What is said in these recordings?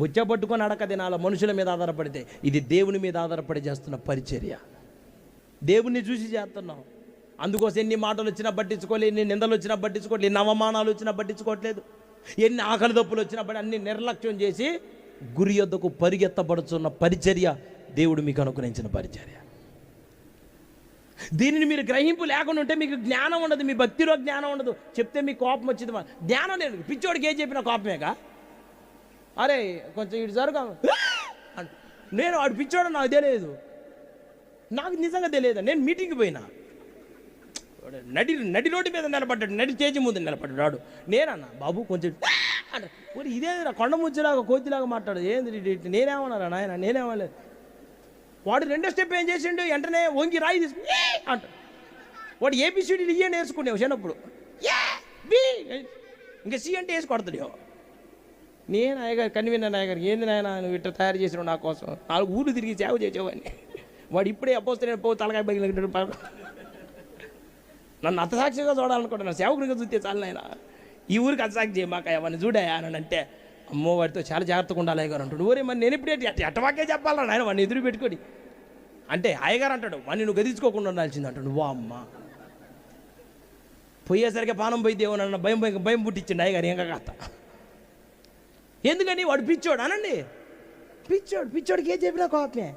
బుచ్చ పట్టుకొని అడక తినాల మనుషుల మీద ఆధారపడితే. ఇది దేవుని మీద ఆధారపడి చేస్తున్న పరిచర్య. దేవుణ్ణి చూసి చేస్తున్నాం. అందుకోసం ఎన్ని మాటలు వచ్చినా పట్టించుకోలేదు, ఎన్ని నిందలు వచ్చినా పట్టించుకోవట్లేదు, ఎన్ని అవమానాలు వచ్చినా పట్టించుకోవట్లేదు, ఎన్ని ఆకలి దప్పులు వచ్చినా అన్ని నిర్లక్ష్యం చేసి గురి యొద్దకు పరిగెత్తబడుతున్న పరిచర్య దేవుడు మీకు అనుగ్రహించిన పరిచర్య. దీనిని మీరు గ్రహింపు లేకుండా ఉంటే మీకు జ్ఞానం ఉండదు, మీ భక్తిలో జ్ఞానం ఉండదు. చెప్తే మీకు కోపం వచ్చింది, జ్ఞానం లేదు. పిచ్చోడికి ఏం చెప్పినా కోపమేగా. అరే కొంచెం ఇటు జరుగా, నేను వాడు పిచ్చోడు నాకు తెలియదు, నాకు నిజంగా తెలియదు. నేను మీటింగ్కి పోయినా, నడి రోడ్డు మీద నిలబడ్డాడు, నడి స్టేజ్ ముందు నిలబడ్డాడు వాడు. నేనన్నా బాబు కొంచెం అంటే ఇదే కొండ ముచ్చులాగా కోతిలాగా మాట్లాడు. ఏంది నేనేమన్నారా నాయన, నేనేమలేదు. వాడు రెండో స్టెప్ ఏం చేసిండు, వెంటనే వంగి రాయి తీసుకుని అంట. వాడు ఏబిసిడీలు ఇయ్యే నేర్చుకునేవు చిన్నప్పుడు, ఇంకా సి అంటే వేసి కొడతాడు. నేను నాయగారు కన్వీనర్ నాయగారు, ఏంది నాయన నువ్వు ఇట్లా తయారు చేసినావు నా కోసం, 4 ఊళ్ళు తిరిగి సేవ చేసేవాడిని. వాడు ఇప్పుడే అపోస్తే పో తలకాయ బగిలినట్టు నన్ను అత్తసాక్షిగా చూడాలనుకుంటా, నా సేవకునిగా చూస్తే చాలు నాయన, ఈ ఊరికి అత్తసాక్షి చేయమాక అవన్నీ చూడాయా అని అంటే, అమ్మో వాడితో చాలా జాగ్రత్తగా ఉండాలి అయ్యగారు అంటాడు. ఊరే మరి నేను ఇప్పుడే ఎట్టవాకే చెప్పాలా నాయన, వాడిని ఎదురు పెట్టుకొని అంటే అయ్యగారు అంటాడు, వాడిని నువ్వు గదించుకోకుండా ఉండాల్సింది అంటాడు. వా అమ్మ పోయేసరికి పానం పోయి దేవునన్న భయం పుట్టించిండు అయ్యగారు. ఇంకా కాస్త ఎందుకని వాడు పిచ్చోడు అనండి, పిచ్చోడికి ఏం చెప్పినా కోపమే.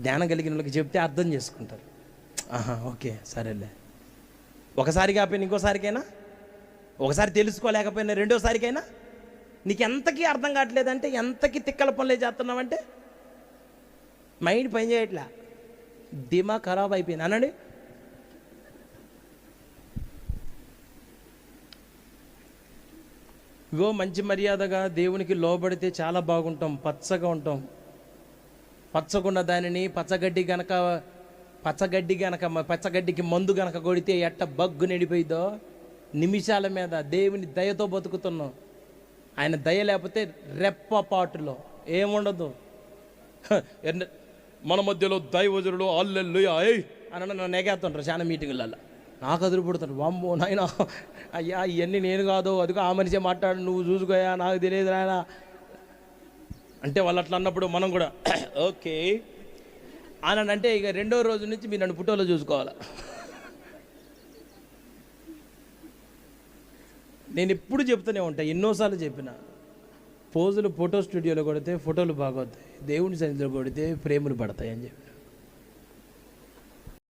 జ్ఞానం కలిగిన వాళ్ళకి చెప్తే అర్థం చేసుకుంటారు. ఆహా ఓకే సరేలే. ఒకసారి కాకపోయినా ఇంకోసారికైనా, ఒకసారి తెలుసుకోలేకపోయినా రెండోసారికైనా, నీకు ఎంతకీ అర్థం కావట్లేదంటే, ఎంతకీ తిక్కల పనులే చేస్తున్నావంటే మైండ్ పని చేయట్లా, దిమా ఖరాబ్ అయిపోయింది అనండి. ఇగో మంచి మర్యాదగా దేవునికి లోబడితే చాలా బాగుంటాం, పచ్చగా ఉంటాం. పచ్చగున్న దానిని పచ్చగడ్డికి మందు గనక కొడితే ఎట్ట బగ్గు నిండిపోయిద్దో, నిమిషాల మీద దేవుని దయతో బతుకుతున్నాం. ఆయన దయ లేకపోతే రెప్పపాటులో ఏముండదు. మన మధ్యలో దైవజనుడు అల్లెల్లుయా అని నన్ను నెగేస్తుంటారు చాలా మీటింగులలో. నాకు అదురుపడుతాడు, వామ్మో నాయన అయ్యా ఇవన్నీ నేను కాదు, అదిగో ఆ మనిషే మాట్లాడు, నువ్వు చూసుకోయా నాకు తెలియదు నాయన అంటే వాళ్ళు అట్లా అన్నప్పుడు మనం కూడా ఓకే అని అంటే, ఇక రెండో రోజు నుంచి మీరు నన్ను ఫోటోలో చూసుకోవాలా. నేను ఎప్పుడు చెప్తూనే ఉంటాను, ఎన్నోసార్లు చెప్పిన, పోజులు ఫోటో స్టూడియోలో కొడితే ఫోటోలు బాగొస్తాయి, దేవుని సన్నిధిలో కొడితే ప్రేమలు పడతాయి అని చెప్పి.